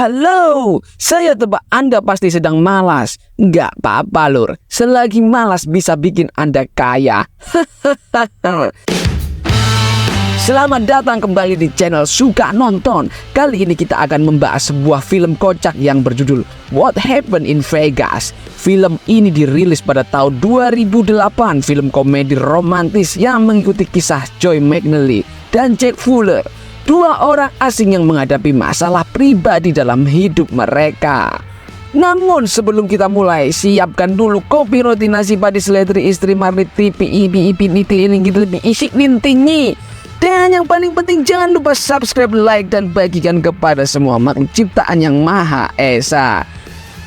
Halo, saya tebak Anda pasti sedang malas. Nggak apa-apa lur, selagi malas bisa bikin Anda kaya. Selamat datang kembali di channel Suka Nonton. Kali ini kita akan membahas sebuah film kocak yang berjudul What Happened in Vegas. Film ini dirilis pada tahun 2008. Film komedi romantis yang mengikuti kisah Joy McNally dan Jack Fuller, dua orang asing yang menghadapi masalah pribadi dalam hidup mereka. Namun sebelum kita mulai, siapkan dulu kopi roti nasi padi seledri istri marlit tipi ibi niti ini gitu lebih isik nintingi. Dan yang paling penting jangan lupa subscribe, like, dan bagikan kepada semua makhluk ciptaan yang Maha Esa.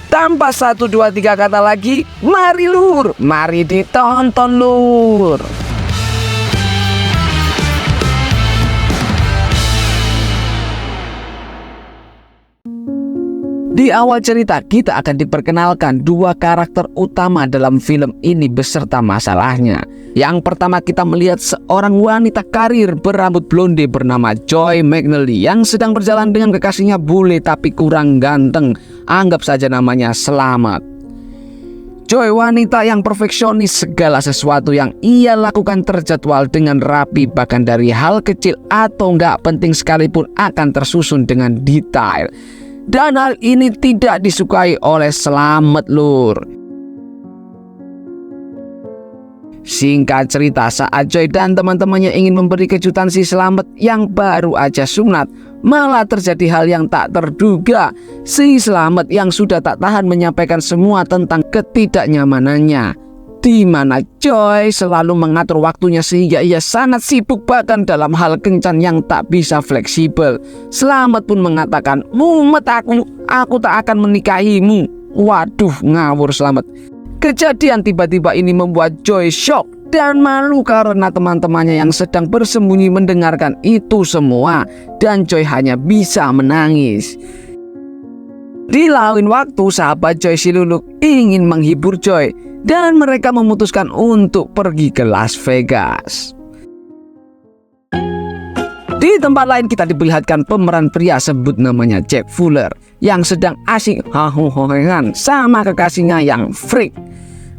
Tanpa 1, 2, 3 kata lagi, mari lur, mari ditonton lur. Di awal cerita kita akan diperkenalkan dua karakter utama dalam film ini beserta masalahnya. Yang pertama kita melihat seorang wanita karir berambut blonde bernama Joy McNally yang sedang berjalan dengan kekasihnya bule tapi kurang ganteng. Anggap saja namanya Selamat. Joy wanita yang perfeksionis, segala sesuatu yang ia lakukan terjadwal dengan rapi, bahkan dari hal kecil atau nggak penting sekalipun akan tersusun dengan detail. Dan hal ini tidak disukai oleh Selamat lur. Singkat cerita, saat Joy dan teman-temannya ingin memberi kejutan si Selamat yang baru aja sunat, malah terjadi hal yang tak terduga. Si Selamat yang sudah tak tahan menyampaikan semua tentang ketidaknyamanannya, di mana Joy selalu mengatur waktunya sehingga ia sangat sibuk bahkan dalam hal kencan yang tak bisa fleksibel. Selamat pun mengatakan, "Mumet aku tak akan menikahimu." Waduh, ngawur Selamat. Kejadian tiba-tiba ini membuat Joy shock dan malu karena teman-temannya yang sedang bersembunyi mendengarkan itu semua, dan Joy hanya bisa menangis. Di lain waktu, sahabat Joy si Luluk ingin menghibur Joy dan mereka memutuskan untuk pergi ke Las Vegas. Di tempat lain kita diperlihatkan pemeran pria sebut namanya Jack Fuller yang sedang asik hahu-hahuan sama kekasihnya yang freak.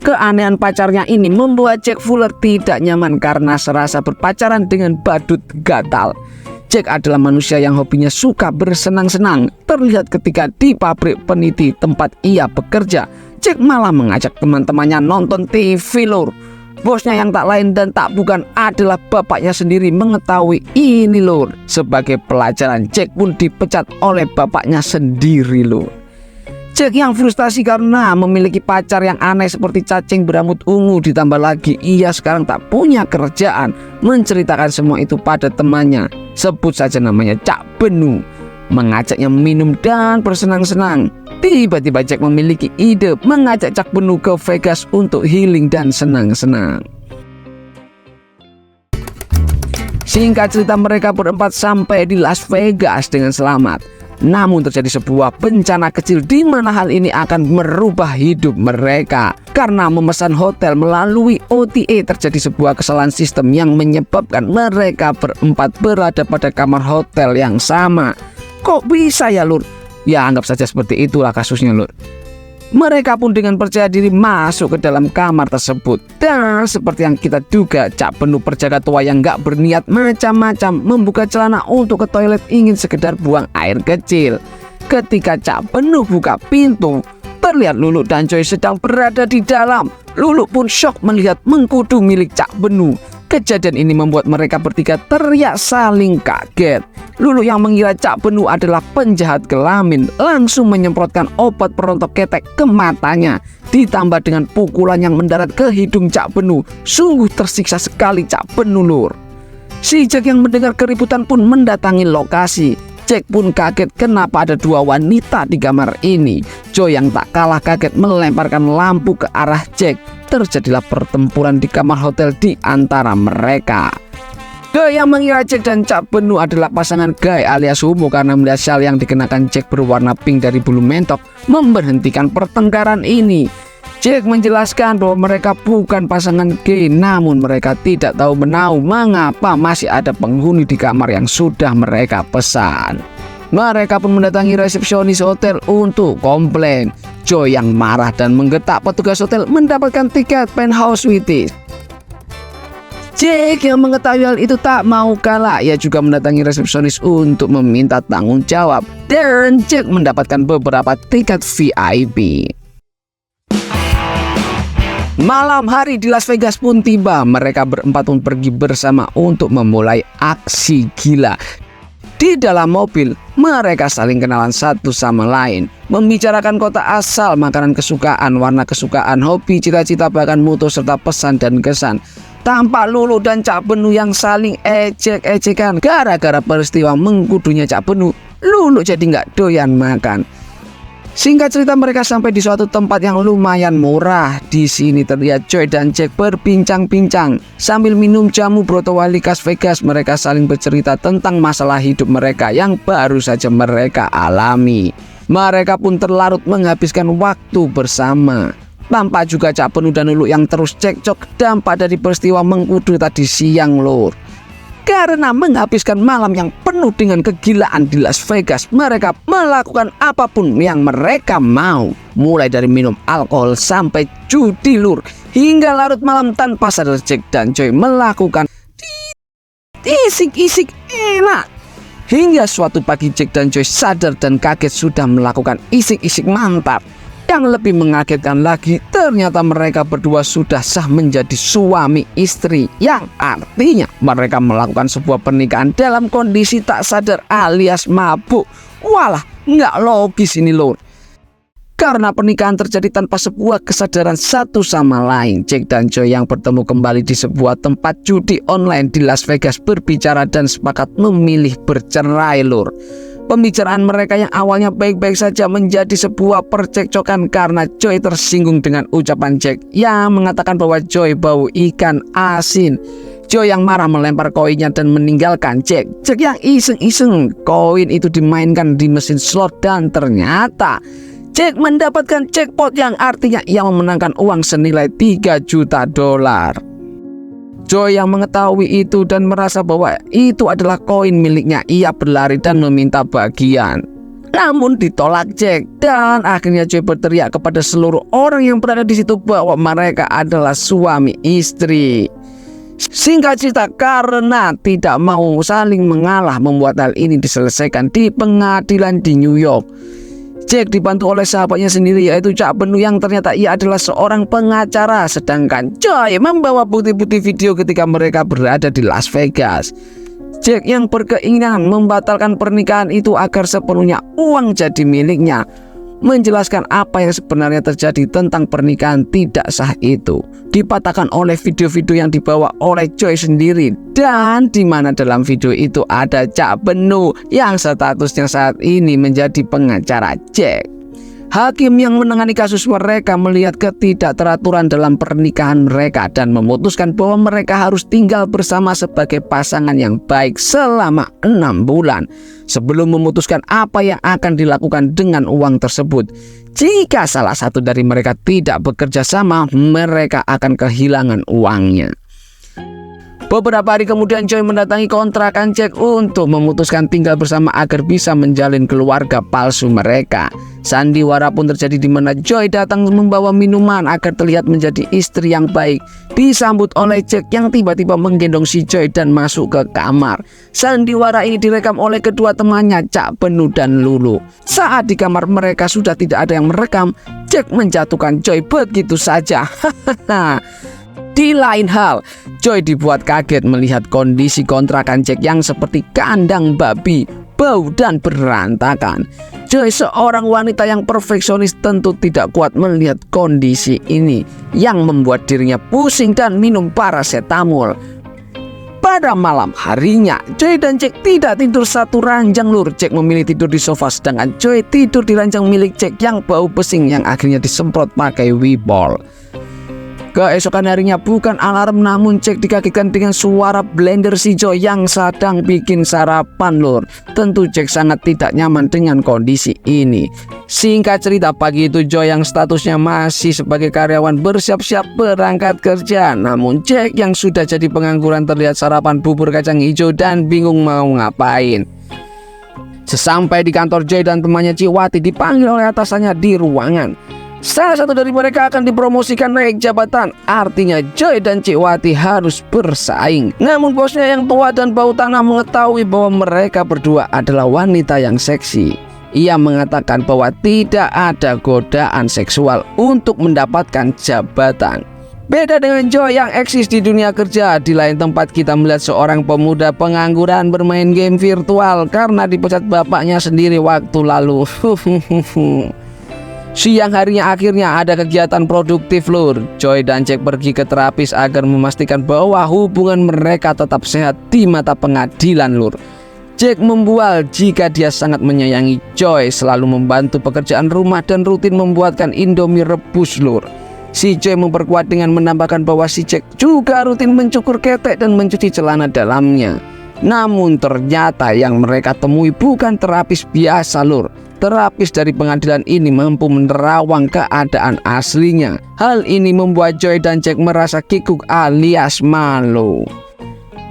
Keanehan pacarnya ini membuat Jack Fuller tidak nyaman karena serasa berpacaran dengan badut gatal. Jack adalah manusia yang hobinya suka bersenang-senang. Terlihat ketika di pabrik peniti tempat ia bekerja, Jack malah mengajak teman-temannya nonton TV lur. Bosnya yang tak lain dan tak bukan adalah bapaknya sendiri mengetahui ini lur. Sebagai pelajaran, Jack pun dipecat oleh bapaknya sendiri lur. Jack yang frustasi karena memiliki pacar yang aneh seperti cacing berambut ungu, ditambah lagi ia sekarang tak punya kerjaan, menceritakan semua itu pada temannya, sebut saja namanya Cak Benu, mengajaknya minum dan bersenang-senang. Tiba-tiba Jack memiliki ide mengajak Cak Benu ke Vegas untuk healing dan senang-senang. Singkat cerita, mereka berempat sampai di Las Vegas dengan selamat. Namun terjadi sebuah bencana kecil di mana hal ini akan merubah hidup mereka. Karena memesan hotel melalui OTA, terjadi sebuah kesalahan sistem yang menyebabkan mereka berempat berada pada kamar hotel yang sama. Kok bisa ya lur? Ya anggap saja seperti itulah kasusnya lur. Mereka pun dengan percaya diri masuk ke dalam kamar tersebut. Dan seperti yang kita duga, Cak Benu perjaga tua yang gak berniat macam-macam membuka celana untuk ke toilet ingin sekedar buang air kecil. Ketika Cak Benu buka pintu, terlihat Lulu dan Joy sedang berada di dalam. Lulu pun shock melihat mengkudu milik Cak Benu. Kejadian ini membuat mereka bertiga teriak saling kaget. Lulu yang mengira Cak Benu adalah penjahat kelamin langsung menyemprotkan obat perontok ketek ke matanya. Ditambah dengan pukulan yang mendarat ke hidung Cak Benu. Sungguh tersiksa sekali Cak Benu lur. Si Jack yang mendengar keributan pun mendatangi lokasi. Jack pun kaget kenapa ada dua wanita di kamar ini. Joy yang tak kalah kaget melemparkan lampu ke arah Jack. Terjadilah pertempuran di kamar hotel di antara mereka. Joy yang mengira Jack dan Cak Benu adalah pasangan gay alias homo karena melihat syal yang dikenakan Jack berwarna pink dari bulu mentok memberhentikan pertengkaran ini. Jack menjelaskan bahwa mereka bukan pasangan gay, namun mereka tidak tahu menahu mengapa masih ada penghuni di kamar yang sudah mereka pesan. Mereka pun mendatangi resepsionis hotel untuk komplain. Joy yang marah dan menggetak petugas hotel mendapatkan tiket penthouse suite. Jack yang mengetahui hal itu tak mau kalah. Ia juga mendatangi resepsionis untuk meminta tanggung jawab. Dan Jack mendapatkan beberapa tiket VIP. Malam hari di Las Vegas pun tiba. Mereka berempat pun pergi bersama untuk memulai aksi gila. Di dalam mobil, mereka saling kenalan satu sama lain, membicarakan kota asal, makanan kesukaan, warna kesukaan, hobi, cita-cita, bahkan mutu serta pesan dan kesan. Tampak Lulu dan Cak Benu yang saling ejek-ejekan gara-gara peristiwa mengkudunya Cak Benu. Lulu jadi nggak doyan makan. Singkat cerita, mereka sampai di suatu tempat yang lumayan murah. Di sini terlihat Joy dan Jack berbincang-bincang sambil minum jamu Broto Wali Las Vegas. Mereka saling bercerita tentang masalah hidup mereka yang baru saja mereka alami. Mereka pun terlarut menghabiskan waktu bersama. Tampak juga Cak Benu dan Lulu yang terus cekcok dampak dari peristiwa mengkudu tadi siang, lur. Karena menghabiskan malam yang penuh dengan kegilaan di Las Vegas, mereka melakukan apapun yang mereka mau. Mulai dari minum alkohol sampai judi, lur. Hingga larut malam tanpa sadar Jack dan Joy melakukan isik-isik enak. Hingga suatu pagi Jack dan Joy sadar dan kaget sudah melakukan isik-isik mantap. Yang lebih mengagetkan lagi, ternyata mereka berdua sudah sah menjadi suami istri, yang artinya mereka melakukan sebuah pernikahan dalam kondisi tak sadar alias mabuk. Walah, nggak logis ini, lur. Karena pernikahan terjadi tanpa sebuah kesadaran satu sama lain. Jack dan Joy yang bertemu kembali di sebuah tempat judi online di Las Vegas berbicara dan sepakat memilih bercerai, lur. Pembicaraan mereka yang awalnya baik-baik saja menjadi sebuah percekcokan karena Joy tersinggung dengan ucapan Jack yang mengatakan bahwa Joy bau ikan asin. Joy yang marah melempar koinnya dan meninggalkan Jack. Jack yang iseng-iseng koin itu dimainkan di mesin slot dan ternyata Jack mendapatkan jackpot yang artinya ia memenangkan uang senilai 3 juta dolar. Joy yang mengetahui itu dan merasa bahwa itu adalah koin miliknya, ia berlari dan meminta bagian. Namun ditolak Jack dan akhirnya Joy berteriak kepada seluruh orang yang berada di situ bahwa mereka adalah suami istri. Singkat cerita, karena tidak mau saling mengalah membuat hal ini diselesaikan di pengadilan di New York. Jack dibantu oleh sahabatnya sendiri yaitu Cak Benu yang ternyata ia adalah seorang pengacara, sedangkan Joy membawa bukti-bukti video ketika mereka berada di Las Vegas. Jack yang berkeinginan membatalkan pernikahan itu agar sepenuhnya uang jadi miliknya, menjelaskan apa yang sebenarnya terjadi tentang pernikahan tidak sah itu dipatahkan oleh video-video yang dibawa oleh Joy sendiri, dan di mana dalam video itu ada Cak Benu yang statusnya saat ini menjadi pengacara Jack. Hakim yang menangani kasus mereka melihat ketidakteraturan dalam pernikahan mereka dan memutuskan bahwa mereka harus tinggal bersama sebagai pasangan yang baik selama 6 bulan sebelum memutuskan apa yang akan dilakukan dengan uang tersebut. Jika salah satu dari mereka tidak bekerja sama, mereka akan kehilangan uangnya. Beberapa hari kemudian Joy mendatangi kontrakan Jack untuk memutuskan tinggal bersama agar bisa menjalin keluarga palsu mereka. Sandiwara pun terjadi di mana Joy datang membawa minuman agar terlihat menjadi istri yang baik. Disambut oleh Jack yang tiba-tiba menggendong si Joy dan masuk ke kamar. Sandiwara ini direkam oleh kedua temannya Cak Benu dan Lulu. Saat di kamar mereka sudah tidak ada yang merekam, Jack menjatuhkan Joy begitu saja. Di lain hal, Joy dibuat kaget melihat kondisi kontrakan Jack yang seperti kandang babi, bau dan berantakan. Joy, seorang wanita yang perfeksionis, tentu tidak kuat melihat kondisi ini yang membuat dirinya pusing dan minum paracetamol. Pada malam harinya, Joy dan Jack tidak tidur satu ranjang, lur. Jack memilih tidur di sofa sedangkan Joy tidur di ranjang milik Jack yang bau pesing yang akhirnya disemprot pakai wipol. Keesokan harinya bukan alarm namun Jack dikagetkan dengan suara blender si Joy yang sedang bikin sarapan, lur. Tentu Jack sangat tidak nyaman dengan kondisi ini. Singkat cerita, pagi itu Joy yang statusnya masih sebagai karyawan bersiap-siap berangkat kerja. Namun Jack yang sudah jadi pengangguran terlihat sarapan bubur kacang hijau dan bingung mau ngapain. Sesampai di kantor, Joy dan temannya Ciwati dipanggil oleh atasannya di ruangan. Salah satu dari mereka akan dipromosikan naik jabatan. Artinya Joy dan Ciwati harus bersaing. Namun bosnya yang tua dan bau tanah mengetahui bahwa mereka berdua adalah wanita yang seksi. Ia mengatakan bahwa tidak ada godaan seksual untuk mendapatkan jabatan. Beda dengan Joy yang eksis di dunia kerja, di lain tempat kita melihat seorang pemuda pengangguran bermain game virtual karena dipecat bapaknya sendiri waktu lalu. Siang harinya akhirnya ada kegiatan produktif lur. Joy dan Jack pergi ke terapis agar memastikan bahwa hubungan mereka tetap sehat di mata pengadilan lur. Jack membual jika dia sangat menyayangi Joy, selalu membantu pekerjaan rumah dan rutin membuatkan Indomie rebus lur. Si Joy memperkuat dengan menambahkan bahwa si Jack juga rutin mencukur ketek dan mencuci celana dalamnya. Namun ternyata yang mereka temui bukan terapis biasa lur. Terapis dari pengadilan ini mampu menerawang keadaan aslinya. Hal ini membuat Joy dan Jack merasa kikuk alias malu.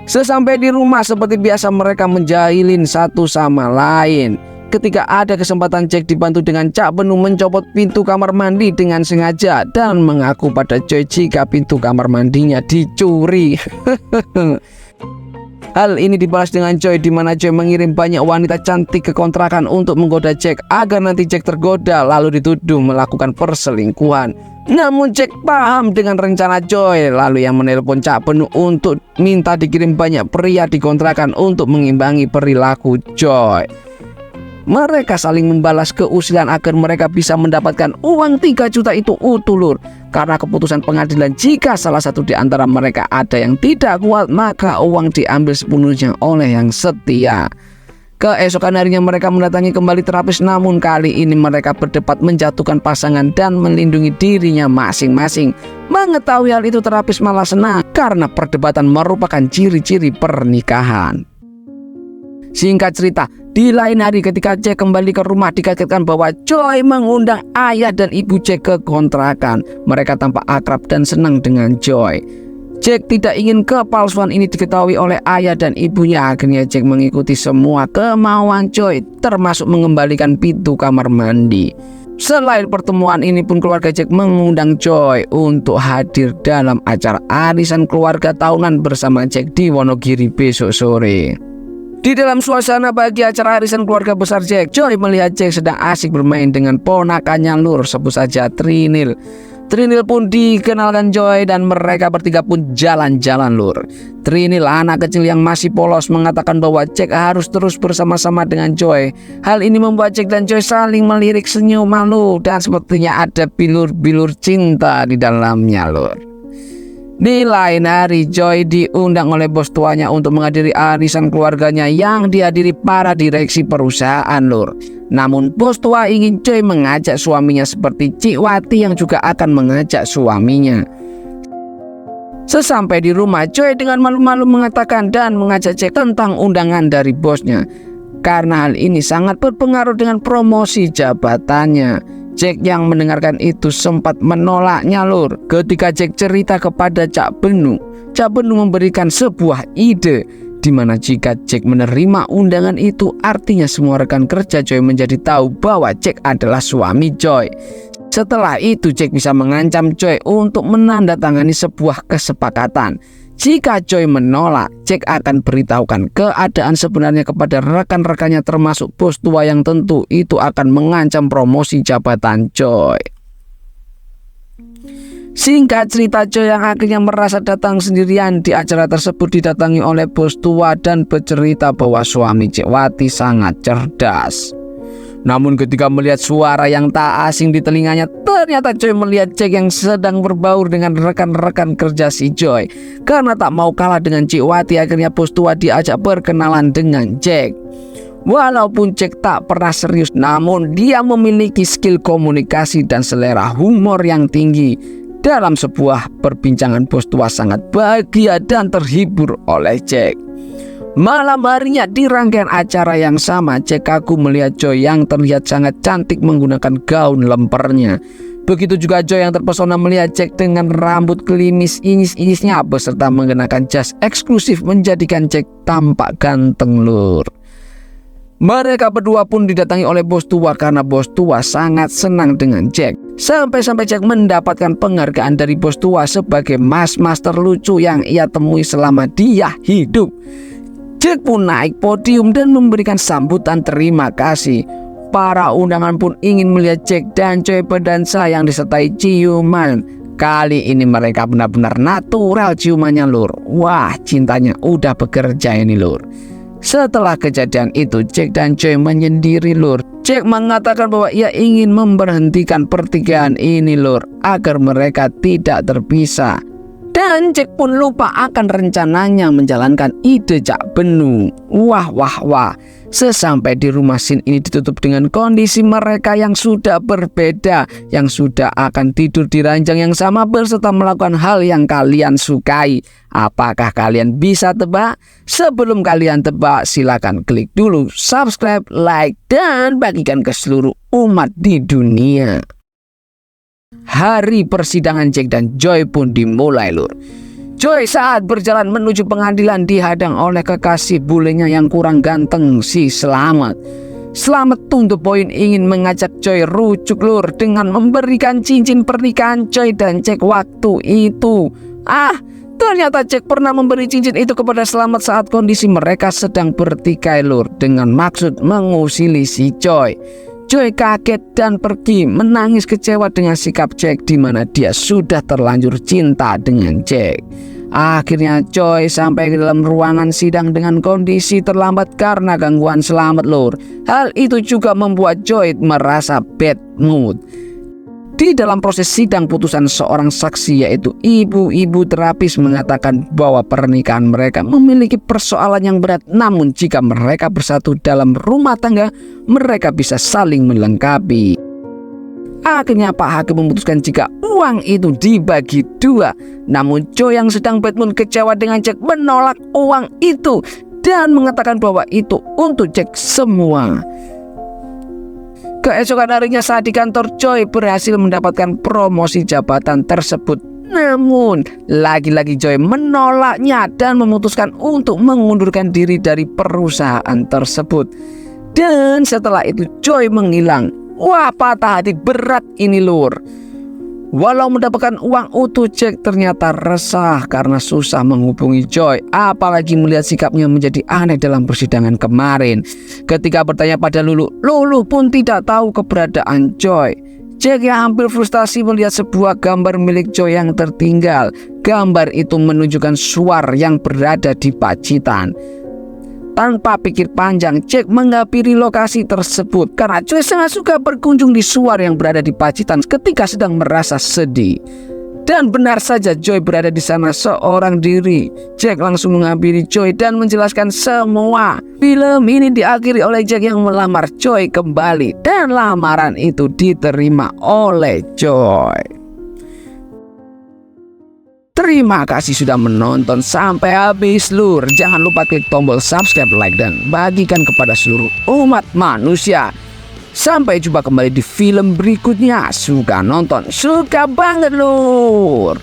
Sesampai di rumah seperti biasa mereka menjahilin satu sama lain. Ketika ada kesempatan, Jack dibantu dengan Cak Benu mencopot pintu kamar mandi dengan sengaja dan mengaku pada Joy jika pintu kamar mandinya dicuri. Hal ini dibalas dengan Joy, di mana Joy mengirim banyak wanita cantik ke kontrakan untuk menggoda Jack agar nanti Jack tergoda lalu dituduh melakukan perselingkuhan. Namun Jack paham dengan rencana Joy, lalu yang menelpon Cak Benu untuk minta dikirim banyak pria di kontrakan untuk mengimbangi perilaku Joy. Mereka saling membalas keusilan agar mereka bisa mendapatkan uang 3 juta itu utuh lur. Karena keputusan pengadilan jika salah satu di antara mereka ada yang tidak kuat, maka uang diambil sepenuhnya oleh yang setia. Keesokan harinya mereka mendatangi kembali terapis, namun kali ini mereka berdebat menjatuhkan pasangan dan melindungi dirinya masing-masing. Mengetahui hal itu terapis malah senang karena perdebatan merupakan ciri-ciri pernikahan. Singkat cerita, di lain hari ketika Jack kembali ke rumah dikagetkan bahwa Joy mengundang ayah dan ibu Jack ke kontrakan. Mereka tampak akrab dan senang dengan Joy. Jack tidak ingin kepalsuan ini diketahui oleh ayah dan ibunya. Akhirnya Jack mengikuti semua kemauan Joy, termasuk mengembalikan pintu kamar mandi. Selain pertemuan ini pun keluarga Jack mengundang Joy untuk hadir dalam acara arisan keluarga tahunan bersama Jack di Wonogiri besok sore. Di dalam suasana bahagia acara arisan keluarga besar Jack, Joy melihat Jack sedang asik bermain dengan ponakannya lur, sebut saja Trinil. Trinil pun dikenalkan Joy dan mereka bertiga pun jalan-jalan lur. Trinil, anak kecil yang masih polos, mengatakan bahwa Jack harus terus bersama-sama dengan Joy. Hal ini membuat Jack dan Joy saling melirik senyum malu dan sepertinya ada bilur-bilur cinta di dalamnya lur. Di lain hari, Joy diundang oleh bos tuanya untuk menghadiri arisan keluarganya yang dihadiri para direksi perusahaan lur. Namun bos tua ingin Joy mengajak suaminya seperti Ciwati yang juga akan mengajak suaminya. Sesampai di rumah, Joy dengan malu-malu mengatakan dan mengajak Jack tentang undangan dari bosnya. Karena hal ini sangat berpengaruh dengan promosi jabatannya. Jack yang mendengarkan itu sempat menolaknya lur. Ketika Jack cerita kepada Cak Benu, Cak Benu memberikan sebuah ide, di mana jika Jack menerima undangan itu, artinya semua rekan kerja Joy menjadi tahu bahwa Jack adalah suami Joy. Setelah itu Jack bisa mengancam Joy untuk menandatangani sebuah kesepakatan. Jika Joy menolak, Jack akan beritahukan keadaan sebenarnya kepada rekan-rekannya termasuk bos tua yang tentu itu akan mengancam promosi jabatan Joy. Singkat cerita, Joy yang akhirnya merasa datang sendirian di acara tersebut didatangi oleh bos tua dan bercerita bahwa suami Ciwati sangat cerdas. Namun ketika melihat suara yang tak asing di telinganya, ternyata Joy melihat Jack yang sedang berbaur dengan rekan-rekan kerja si Joy. Karena tak mau kalah dengan Ciwati, akhirnya bos tua diajak berkenalan dengan Jack. Walaupun Jack tak pernah serius, namun dia memiliki skill komunikasi dan selera humor yang tinggi. Dalam sebuah perbincangan, bos tua sangat bahagia dan terhibur oleh Jack. Malam harinya di rangkaian acara yang sama, Jack kagum melihat Joy yang terlihat sangat cantik menggunakan gaun lempernya. Begitu juga Joy yang terpesona melihat Jack dengan rambut klimis inis-inisnya beserta mengenakan jas eksklusif menjadikan Jack tampak ganteng lur. Mereka berdua pun didatangi oleh bos tua karena bos tua sangat senang dengan Jack. Sampai-sampai Jack mendapatkan penghargaan dari bos tua sebagai mas-mas terlucu yang ia temui selama dia hidup. Jack pun naik podium dan memberikan sambutan terima kasih. Para undangan pun ingin melihat Jack dan Joy berdansa yang disertai ciuman. Kali ini mereka benar-benar natural ciumannya lur. Wah, cintanya udah bekerja ini lur. Setelah kejadian itu, Jack dan Joy menyendiri lur. Jack mengatakan bahwa ia ingin memberhentikan pertikaian ini lur, agar mereka tidak terpisah. Dan Jack pun lupa akan rencananya menjalankan ide Cak Benu. Wah. Sesampai di rumah, scene ini ditutup dengan kondisi mereka yang sudah berbeda, yang sudah akan tidur di ranjang yang sama berserta melakukan hal yang kalian sukai. Apakah kalian bisa tebak? Sebelum kalian tebak, silakan klik dulu subscribe, like, dan bagikan ke seluruh umat di dunia. Hari persidangan Jack dan Joy pun dimulai lur. Joy saat berjalan menuju pengadilan dihadang oleh kekasih bulenya yang kurang ganteng, si Slamet. Slamet to the point ingin mengajak Joy rujuk lur dengan memberikan cincin pernikahan Joy dan Jack waktu itu. Ternyata Jack pernah memberi cincin itu kepada Slamet saat kondisi mereka sedang bertikai lur, dengan maksud mengusili si Joy. Joy kaget dan pergi menangis kecewa dengan sikap Jack di mana dia sudah terlanjur cinta dengan Jack. Akhirnya Joy sampai ke dalam ruangan sidang dengan kondisi terlambat karena gangguan Slamet lur. Hal itu juga membuat Joy merasa bad mood. Di dalam proses sidang putusan, seorang saksi yaitu ibu-ibu terapis mengatakan bahwa pernikahan mereka memiliki persoalan yang berat, namun jika mereka bersatu dalam rumah tangga, mereka bisa saling melengkapi. Akhirnya Pak Hakim memutuskan jika uang itu dibagi dua. Namun Joy yang sedang bad mood kecewa dengan Jack menolak uang itu dan mengatakan bahwa itu untuk Jack semua. Keesokan harinya saat di kantor, Joy berhasil mendapatkan promosi jabatan tersebut. Namun lagi-lagi Joy menolaknya dan memutuskan untuk mengundurkan diri dari perusahaan tersebut. Dan setelah itu Joy menghilang. Wah, patah hati berat ini lur. Walau mendapatkan uang utuh, Jack ternyata resah karena susah menghubungi Joy, apalagi melihat sikapnya menjadi aneh dalam persidangan kemarin. Ketika bertanya pada Lulu, Lulu pun tidak tahu keberadaan Joy. Jack yang hampir frustasi melihat sebuah gambar milik Joy yang tertinggal. Gambar itu menunjukkan Suar yang berada di Pacitan. Tanpa pikir panjang, Jack menghampiri lokasi tersebut karena Joy sangat suka berkunjung di Suar yang berada di Pacitan ketika sedang merasa sedih. Dan benar saja Joy berada di sana seorang diri. Jack langsung menghampiri Joy dan menjelaskan semua. Film ini diakhiri oleh Jack yang melamar Joy kembali dan lamaran itu diterima oleh Joy. Terima kasih sudah menonton sampai habis lur. Jangan lupa klik tombol subscribe, like, dan bagikan kepada seluruh umat manusia. Sampai jumpa kembali di film berikutnya. Suka nonton, suka banget lur.